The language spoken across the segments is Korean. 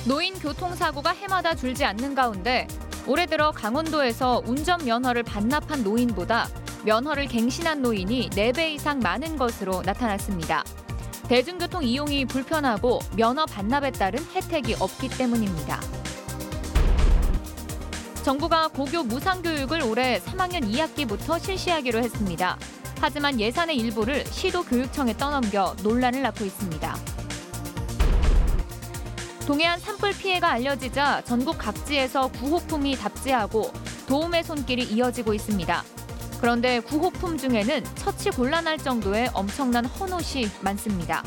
노인 교통사고가 해마다 줄지 않는 가운데 올해 들어 강원도에서 운전면허를 반납한 노인보다 면허를 갱신한 노인이 4배 이상 많은 것으로 나타났습니다. 대중교통 이용이 불편하고 면허 반납에 따른 혜택이 없기 때문입니다. 정부가 고교 무상교육을 올해 3학년 2학기부터 실시하기로 했습니다. 하지만 예산의 일부를 시도교육청에 떠넘겨 논란을 낳고 있습니다. 동해안 산불 피해가 알려지자 전국 각지에서 구호품이 답지하고 도움의 손길이 이어지고 있습니다. 그런데 구호품 중에는 처치 곤란할 정도의 엄청난 헌옷이 많습니다.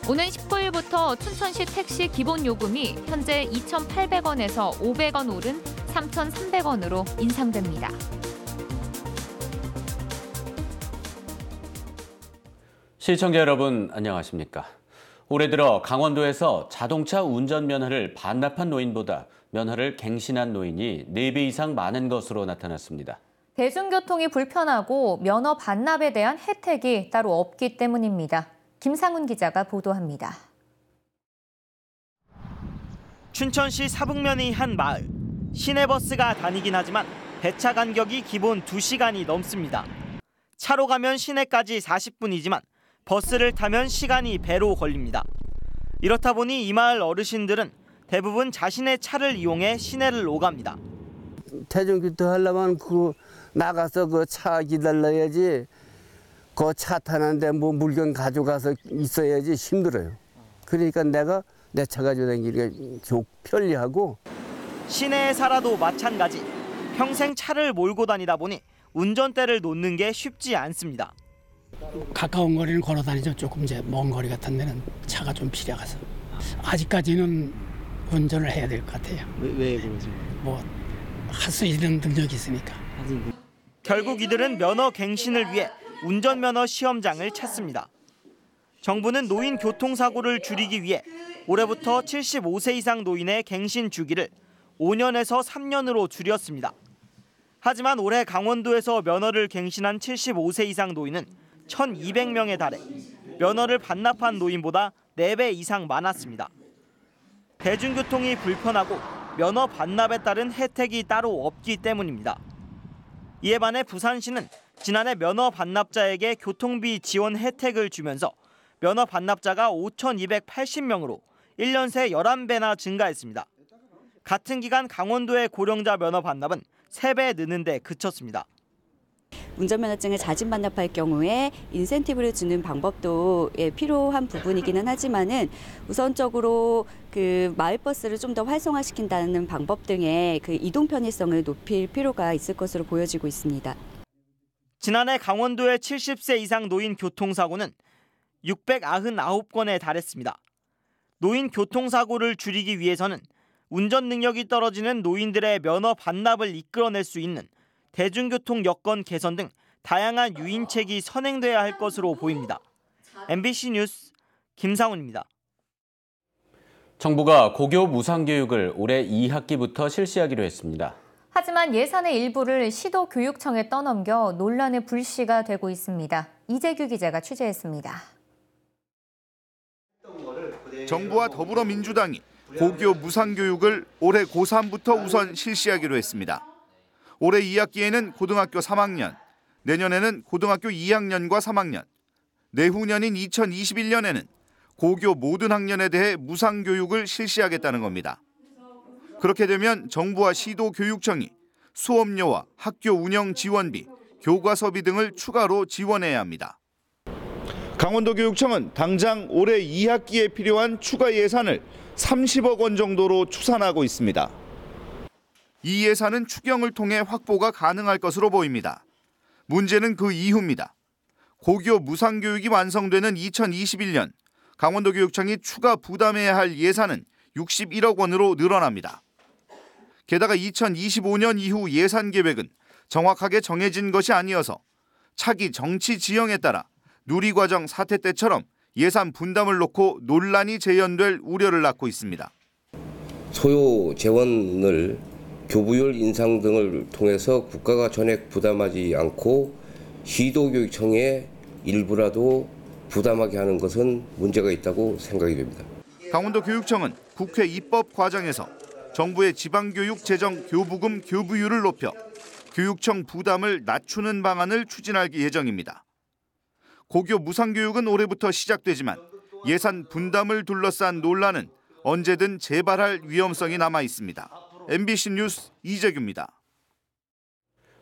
오는 19일부터 춘천시 택시 기본 요금이 현재 2,800원에서 500원 오른 3,300원으로 인상됩니다. 시청자 여러분 안녕하십니까? 올해 들어 강원도에서 자동차 운전면허를 반납한 노인보다 면허를 갱신한 노인이 4배 이상 많은 것으로 나타났습니다. 대중교통이 불편하고 면허 반납에 대한 혜택이 따로 없기 때문입니다. 김상훈 기자가 보도합니다. 춘천시 사북면의 한 마을. 시내버스가 다니긴 하지만 배차 간격이 기본 2시간이 넘습니다. 차로 가면 시내까지 40분이지만 버스를 타면 시간이 배로 걸립니다. 이렇다 보니 이 마을 어르신들은 대부분 자신의 차를 이용해 시내를 오갑니다. 대중교통 하려면 나가서 그 차 기다려야지. 그 차 타는데 뭐 물건 가져가서 있어야지 힘들어요. 그러니까 내가 내 차 가지고 다니기가 편리하고. 시내에 살아도 마찬가지. 평생 차를 몰고 다니다 보니 운전대를 놓는 게 쉽지 않습니다. 가까운 거리는 걸어 다니죠. 조금 이제 먼 거리 같은 데는 차가 좀 필요해서 아직까지는 운전을 해야 될 것 같아요. 왜 그러세요? 뭐 할 수 있는 능력이 있으니까. 결국 이들은 면허 갱신을 위해 운전면허 시험장을 찾습니다. 정부는 노인 교통사고를 줄이기 위해 올해부터 75세 이상 노인의 갱신 주기를 5년에서 3년으로 줄였습니다. 하지만 올해 강원도에서 면허를 갱신한 75세 이상 노인은 1,200명에 달해 면허를 반납한 노인보다 4배 이상 많았습니다. 대중교통이 불편하고 면허 반납에 따른 혜택이 따로 없기 때문입니다. 이에 반해 부산시는 지난해 면허 반납자에게 교통비 지원 혜택을 주면서 면허 반납자가 5,280명으로 1년 새 11배나 증가했습니다. 같은 기간 강원도의 고령자 면허 반납은 3배 느는 데 그쳤습니다. 운전면허증을 자진 반납할 경우에 인센티브를 주는 방법도 필요한 부분이기는 하지만은 우선적으로 그 마을버스를 좀 더 활성화시킨다는 방법 등의 그 이동 편의성을 높일 필요가 있을 것으로 보여지고 있습니다. 지난해 강원도의 70세 이상 노인 교통사고는 699건에 달했습니다. 노인 교통사고를 줄이기 위해서는 운전 능력이 떨어지는 노인들의 면허 반납을 이끌어낼 수 있는 대중교통 여건 개선 등 다양한 유인책이 선행돼야 할 것으로 보입니다. MBC 뉴스 김상훈입니다. 정부가 고교 무상교육을 올해 2학기부터 실시하기로 했습니다. 하지만 예산의 일부를 시도교육청에 떠넘겨 논란의 불씨가 되고 있습니다. 이재규 기자가 취재했습니다. 정부와 더불어민주당이 고교 무상교육을 올해 고3부터 우선 실시하기로 했습니다. 올해 2학기에는 고등학교 3학년, 내년에는 고등학교 2학년과 3학년, 내후년인 2021년에는 고교 모든 학년에 대해 무상교육을 실시하겠다는 겁니다. 그렇게 되면 정부와 시도교육청이 수업료와 학교 운영 지원비, 교과서비 등을 추가로 지원해야 합니다. 강원도교육청은 당장 올해 2학기에 필요한 추가 예산을 30억 원 정도로 추산하고 있습니다. 이 예산은 추경을 통해 확보가 가능할 것으로 보입니다. 문제는 그 이후입니다. 고교 무상교육이 완성되는 2021년 강원도교육청이 추가 부담해야 할 예산은 61억 원으로 늘어납니다. 게다가 2025년 이후 예산 계획은 정확하게 정해진 것이 아니어서 차기 정치 지형에 따라 누리과정 사태 때처럼 예산 분담을 놓고 논란이 재현될 우려를 낳고 있습니다. 소요 재원을 교부율 인상 등을 통해서 국가가 전액 부담하지 않고 시도교육청에 일부라도 부담하게 하는 것은 문제가 있다고 생각이 됩니다. 강원도 교육청은 국회 입법 과정에서 정부의 지방교육 재정 교부금 교부율을 높여 교육청 부담을 낮추는 방안을 추진할 예정입니다. 고교 무상교육은 올해부터 시작되지만 예산 분담을 둘러싼 논란은 언제든 재발할 위험성이 남아 있습니다. MBC 뉴스 이재규입니다.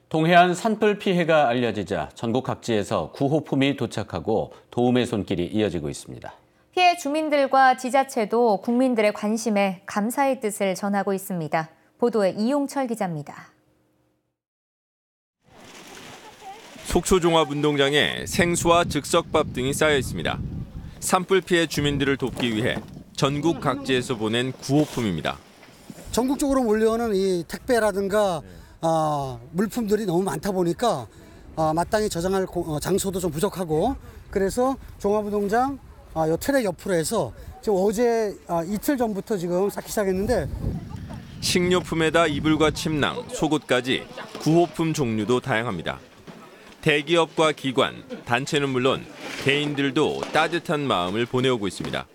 동해안 산불 피해가 알려지자 전국 각지에서 구호품이 도착하고 도움의 손길이 이어지고 있습니다. 피해 주민들과 지자체도 국민들의 관심에 감사의 뜻을 전하고 있습니다. 보도에 이용철 기자입니다. 속초종합운동장에 생수와 즉석밥 등이 쌓여 있습니다. 산불 피해 주민들을 돕기 위해 전국 각지에서 보낸 구호품입니다. 전국적으로 몰려오는 이 택배라든가 물품들이 너무 많다 보니까 마땅히 저장할 장소도 좀 부족하고, 그래서 종합운동장 요 트랙 옆으로 해서 지금 어제 이틀 전부터 지금 쌓기 시작했는데, 식료품에다 이불과 침낭, 속옷까지 구호품 종류도 다양합니다. 대기업과 기관, 단체는 물론 개인들도 따뜻한 마음을 보내오고 있습니다.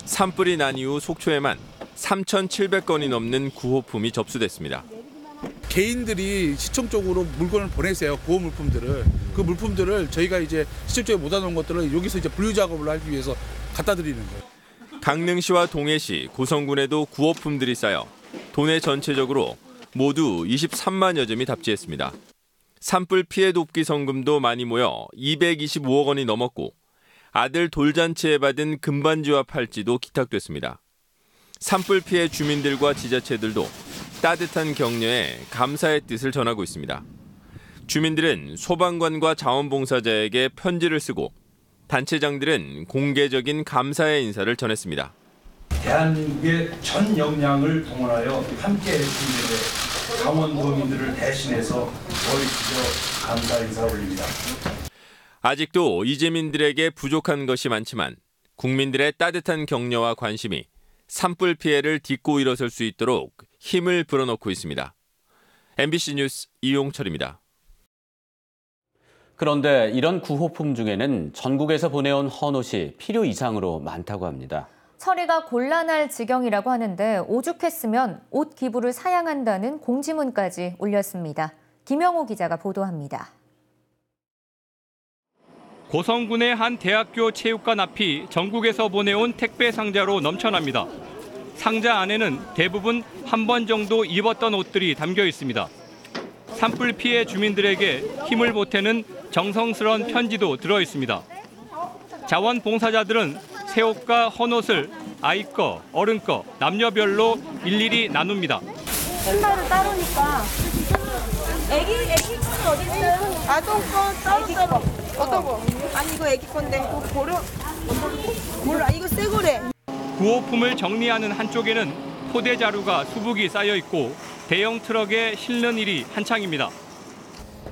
산불이 난 이후 속초에만 3,700건이 넘는 구호품이 접수됐습니다. 개인들이 시청 쪽으로 물건을 보내세요. 구호 물품들을. 그 물품들을 저희가 이제 시청 쪽에 못 와놓은 것들을 여기서 이제 분류 작업을 하기 위해서 갖다 드리는 거예요. 강릉시와 동해시, 고성군에도 구호품들이 쌓여 도내 전체적으로 모두 23만여 점이 답지했습니다. 산불 피해 돕기 성금도 많이 모여 225억 원이 넘었고, 아들 돌잔치에 받은 금반지와 팔찌도 기탁됐습니다. 산불 피해 주민들과 지자체들도 따뜻한 격려에 감사의 뜻을 전하고 있습니다. 주민들은 소방관과 자원봉사자에게 편지를 쓰고, 단체장들은 공개적인 감사의 인사를 전했습니다. 대한민국의 전 역량을 동원하여 함께해 주신 강원도민들을 대신해서 머리 숙여 감사 인사 올립니다. 아직도 이재민들에게 부족한 것이 많지만 국민들의 따뜻한 격려와 관심이 산불 피해를 딛고 일어설 수 있도록 힘을 불어넣고 있습니다. MBC 뉴스 이용철입니다. 그런데 이런 구호품 중에는 전국에서 보내온 헌옷이 필요 이상으로 많다고 합니다. 처리가 곤란할 지경이라고 하는데 오죽했으면 옷 기부를 사양한다는 공지문까지 올렸습니다. 김영호 기자가 보도합니다. 고성군의 한 대학교 체육관 앞이 전국에서 보내온 택배 상자로 넘쳐납니다. 상자 안에는 대부분 한 번 정도 입었던 옷들이 담겨 있습니다. 산불 피해 주민들에게 힘을 보태는 정성스러운 편지도 들어 있습니다. 자원봉사자들은 새 옷과 헌옷을 아이 거, 어른 거, 남녀별로 일일이 나눕니다. 신발은 따로니까. 애기 거 어디 있어요? 아동 거 따로. 어떤 거? 아니 이거 애기 건데. 이거 버려? 몰라, 이거 새 거래. 구호품을 정리하는 한쪽에는 포대 자루가 수북이 쌓여 있고 대형 트럭에 실는 일이 한창입니다.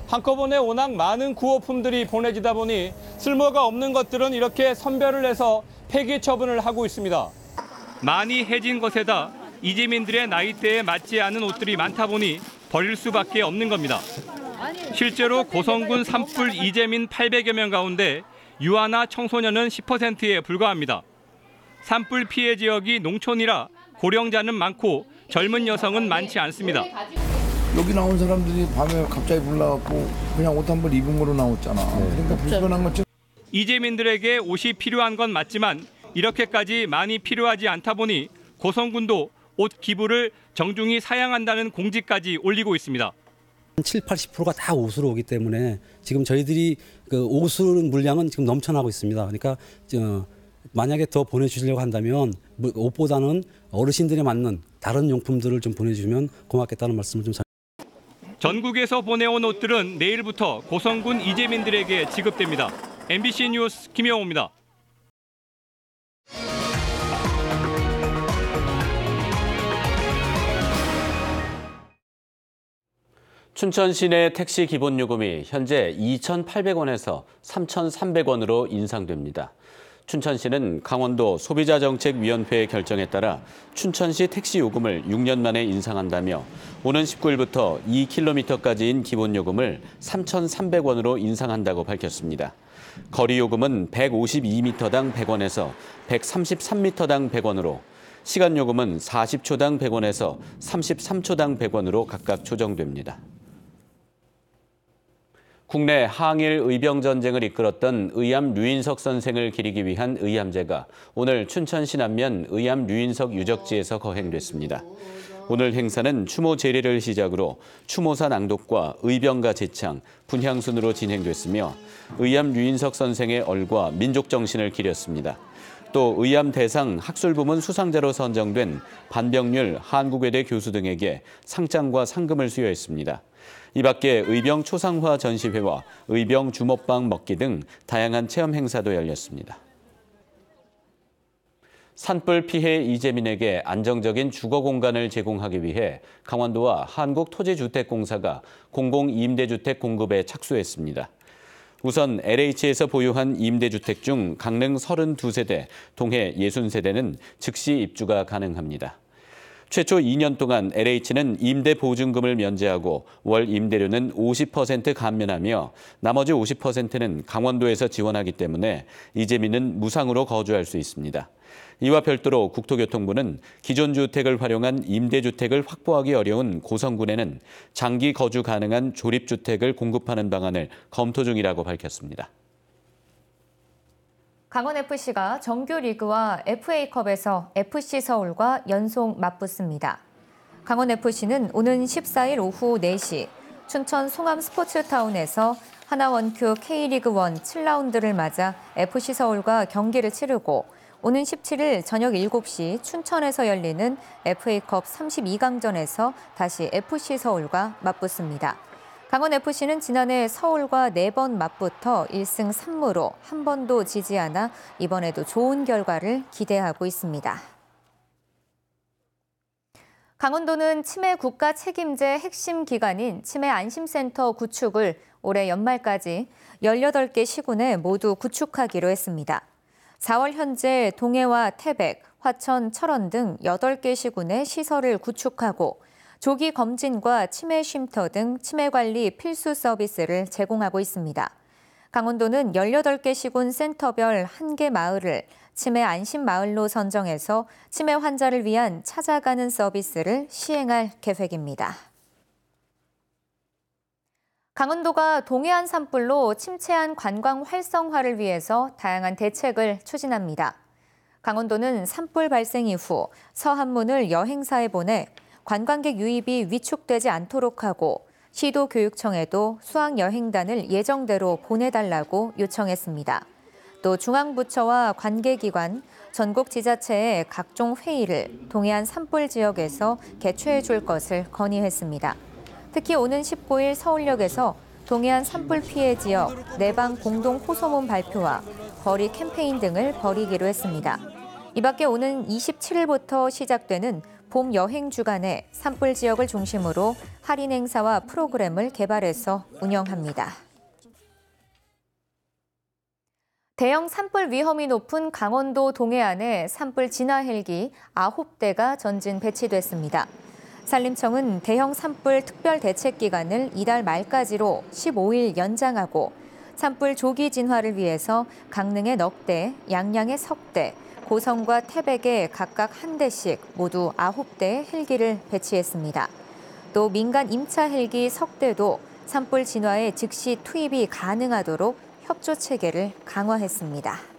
한꺼번에 워낙 많은 구호품들이 보내지다 보니 쓸모가 없는 것들은 이렇게 선별을 해서 폐기 처분을 하고 있습니다. 많이 해진 것에다 이재민들의 나이대에 맞지 않은 옷들이 많다 보니 버릴 수밖에 없는 겁니다. 실제로 고성군 산불 이재민 800여 명 가운데 유아나 청소년은 10%에 불과합니다. 산불 피해 지역이 농촌이라 고령자는 많고 젊은 여성은 많지 않습니다. 여기 나온 사람들이 밤에 갑자기 불나갖고 그냥 옷 한 벌 입은 거로 나왔잖아. 그러니까 불편한 거지. 이재민들에게 옷이 필요한 건 맞지만 이렇게까지 많이 필요하지 않다 보니 고성군도 옷 기부를 정중히 사양한다는 공지까지 올리고 있습니다. 7, 80%가 다 옷으로 오기 때문에 지금 저희들이 그 옷을 물량은 지금 넘쳐나고 있습니다. 그러니까 만약에 더 보내주시려고 한다면 옷보다는 어르신들에 맞는 다른 용품들을 좀 보내주시면 고맙겠다는 말씀을 좀. 전국에서 보내온 옷들은 내일부터 고성군 이재민들에게 지급됩니다. MBC 뉴스 김영호입니다. 춘천 시내 택시 기본요금이 현재 2,800원에서 3,300원으로 인상됩니다. 춘천시는 강원도 소비자정책위원회의 결정에 따라 춘천시 택시 요금을 6년 만에 인상한다며 오는 19일부터 2km까지인 기본요금을 3,300원으로 인상한다고 밝혔습니다. 거리 요금은 152m당 100원에서 133m당 100원으로, 시간 요금은 40초당 100원에서 33초당 100원으로 각각 조정됩니다. 국내 항일 의병 전쟁을 이끌었던 의암 류인석 선생을 기리기 위한 의암제가 오늘 춘천 신안면 의암 류인석 유적지에서 거행됐습니다. 오늘 행사는 추모 제례를 시작으로 추모사 낭독과 의병가 제창, 분향 순으로 진행됐으며 의암 류인석 선생의 얼과 민족 정신을 기렸습니다. 또 의암 대상 학술부문 수상자로 선정된 반병률 한국외대 교수 등에게 상장과 상금을 수여했습니다. 이 밖에 의병 초상화 전시회와 의병 주먹밥 먹기 등 다양한 체험 행사도 열렸습니다. 산불 피해 이재민에게 안정적인 주거 공간을 제공하기 위해 강원도와 한국토지주택공사가 공공임대주택 공급에 착수했습니다. 우선 LH에서 보유한 임대주택 중 강릉 32세대, 동해 60세대는 즉시 입주가 가능합니다. 최초 2년 동안 LH는 임대 보증금을 면제하고 월 임대료는 50% 감면하며 나머지 50%는 강원도에서 지원하기 때문에 이재민은 무상으로 거주할 수 있습니다. 이와 별도로 국토교통부는 기존 주택을 활용한 임대주택을 확보하기 어려운 고성군에는 장기 거주 가능한 조립주택을 공급하는 방안을 검토 중이라고 밝혔습니다. 강원FC가 정규리그와 FA컵에서 FC서울과 연속 맞붙습니다. 강원FC는 오는 14일 오후 4시 춘천 송암스포츠타운에서 하나원큐 K리그1 7라운드를 맞아 FC서울과 경기를 치르고 오는 17일 저녁 7시 춘천에서 열리는 FA컵 32강전에서 다시 FC서울과 맞붙습니다. 강원FC는 지난해 서울과 4번 맞붙어 1승 3무로 한 번도 지지 않아 이번에도 좋은 결과를 기대하고 있습니다. 강원도는 치매 국가 책임제 핵심 기관인 치매 안심센터 구축을 올해 연말까지 18개 시군에 모두 구축하기로 했습니다. 4월 현재 동해와 태백, 화천, 철원 등 8개 시군에 시설을 구축하고 조기 검진과 치매 쉼터 등 치매 관리 필수 서비스를 제공하고 있습니다. 강원도는 18개 시군 센터별 1개 마을을 치매 안심 마을로 선정해서 치매 환자를 위한 찾아가는 서비스를 시행할 계획입니다. 강원도가 동해안 산불로 침체한 관광 활성화를 위해서 다양한 대책을 추진합니다. 강원도는 산불 발생 이후 서한문을 여행사에 보내 관광객 유입이 위축되지 않도록 하고 시도교육청에도 수학여행단을 예정대로 보내달라고 요청했습니다. 또 중앙부처와 관계기관, 전국지자체의 각종 회의를 동해안 산불 지역에서 개최해 줄 것을 건의했습니다. 특히 오는 19일 서울역에서 동해안 산불 피해 지역 내방 공동 호소문 발표와 거리 캠페인 등을 벌이기로 했습니다. 이 밖에 오는 27일부터 시작되는 봄 여행 주간에 산불 지역을 중심으로 할인 행사와 프로그램을 개발해서 운영합니다. 대형 산불 위험이 높은 강원도 동해안에 산불 진화 헬기 9대가 전진 배치됐습니다. 산림청은 대형 산불 특별 대책 기간을 이달 말까지로 15일 연장하고 산불 조기 진화를 위해서 강릉에 넉 대, 양양에 석 대, 고성과 태백에 각각 1대씩 모두 9대의 헬기를 배치했습니다. 또 민간 임차 헬기 석 대도 산불 진화에 즉시 투입이 가능하도록 협조 체계를 강화했습니다.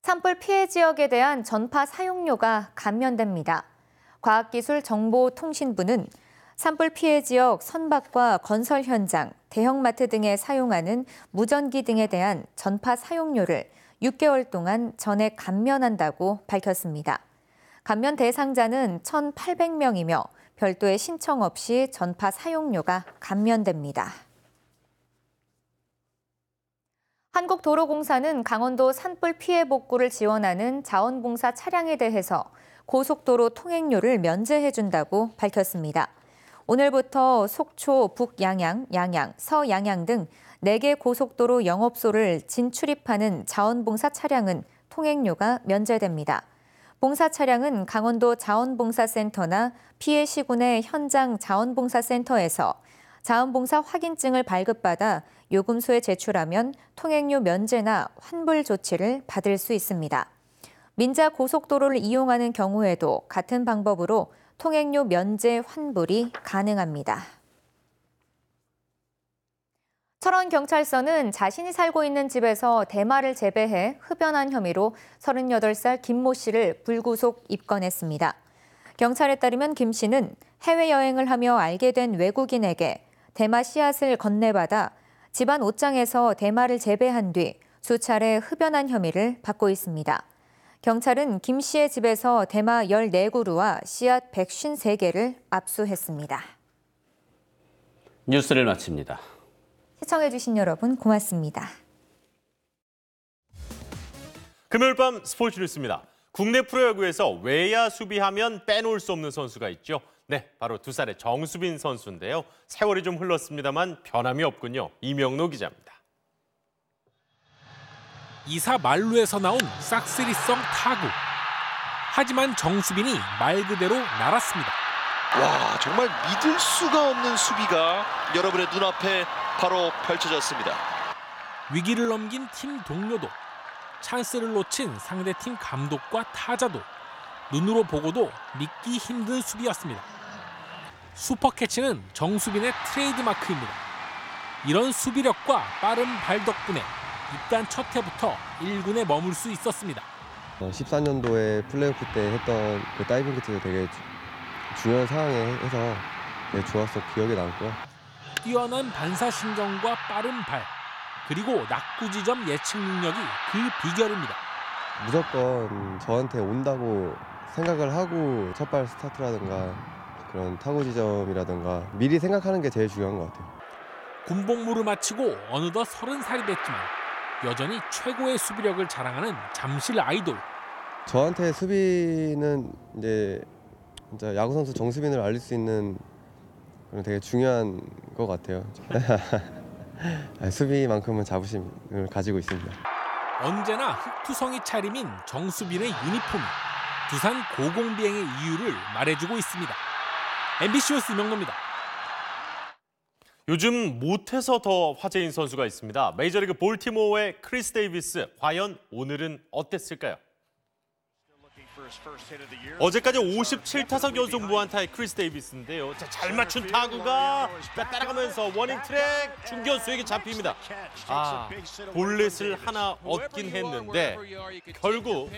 산불 피해 지역에 대한 전파 사용료가 감면됩니다. 과학기술정보통신부는 산불 피해 지역 선박과 건설 현장, 대형마트 등에 사용하는 무전기 등에 대한 전파 사용료를 6개월 동안 전액 감면한다고 밝혔습니다. 감면 대상자는 1,800명이며 별도의 신청 없이 전파 사용료가 감면됩니다. 한국도로공사는 강원도 산불 피해 복구를 지원하는 자원봉사 차량에 대해서 고속도로 통행료를 면제해준다고 밝혔습니다. 오늘부터 속초, 북양양, 양양, 서양양 등 4개 고속도로 영업소를 진출입하는 자원봉사 차량은 통행료가 면제됩니다. 봉사 차량은 강원도 자원봉사센터나 피해 시군의 현장 자원봉사센터에서 자원봉사 확인증을 발급받아 요금소에 제출하면 통행료 면제나 환불 조치를 받을 수 있습니다. 민자 고속도로를 이용하는 경우에도 같은 방법으로 통행료 면제 환불이 가능합니다. 철원경찰서는 자신이 살고 있는 집에서 대마를 재배해 흡연한 혐의로 38살 김모 씨를 불구속 입건했습니다. 경찰에 따르면 김 씨는 해외여행을 하며 알게 된 외국인에게 대마 씨앗을 건네받아 집안 옷장에서 대마를 재배한 뒤 수차례 흡연한 혐의를 받고 있습니다. 경찰은 김 씨의 집에서 대마 14그루와 씨앗 153개를 압수했습니다. 뉴스를 마칩니다. 시청해주신 여러분 고맙습니다. 금요일 밤 스포츠 뉴스입니다. 국내 프로야구에서 외야 수비하면 빼놓을 수 없는 선수가 있죠. 네, 바로 2살의 정수빈 선수인데요. 세월이 좀 흘렀습니다만 변함이 없군요. 이명노 기자입니다. 2사 만루에서 나온 싹쓸이성 타구. 하지만 정수빈이 말 그대로 날았습니다. 와, 정말 믿을 수가 없는 수비가 여러분의 눈앞에 바로 펼쳐졌습니다. 위기를 넘긴 팀 동료도, 찬스를 놓친 상대팀 감독과 타자도 눈으로 보고도 믿기 힘든 수비였습니다. 슈퍼캐치는 정수빈의 트레이드마크입니다. 이런 수비력과 빠른 발 덕분에 입단 첫 해부터 1군에 머물 수 있었습니다. 14년도에 플레이오프 때 했던 그 다이빙 캐치도 되게 중요한 상황에 해서 좋았어, 기억에 남고요. 뛰어난 반사신경과 빠른 발, 그리고 낙구 지점 예측 능력이 그 비결입니다. 무조건 저한테 온다고 생각을 하고 첫발 스타트라든가 그런 타구 지점이라든가 미리 생각하는 게 제일 중요한 것 같아요. 군복무를 마치고 어느덧 30살이 됐지만 여전히 최고의 수비력을 자랑하는 잠실 아이돌. 저한테 수비는 이제 진짜 야구 선수 정수빈을 알릴 수 있는 그런 되게 중요한 것 같아요. 수비만큼은 자부심을 가지고 있습니다. 언제나 흑투성이 차림인 정수빈의 유니폼이 두산 고공비행의 이유를 말해주고 있습니다. MBC 뉴스 이명노입니다. 요즘 못해서 더 화제인 선수가 있습니다. 메이저리그 볼티모어의 크리스 데이비스, 과연 오늘은 어땠을까요? 어제까지 57타석 연속 무안타의 크리스 데이비스인데요. 잘 맞춘 타구가 따라가면서 워닝 트랙 중견수에게 잡힙니다. 볼넷을 하나 얻긴 했는데 결국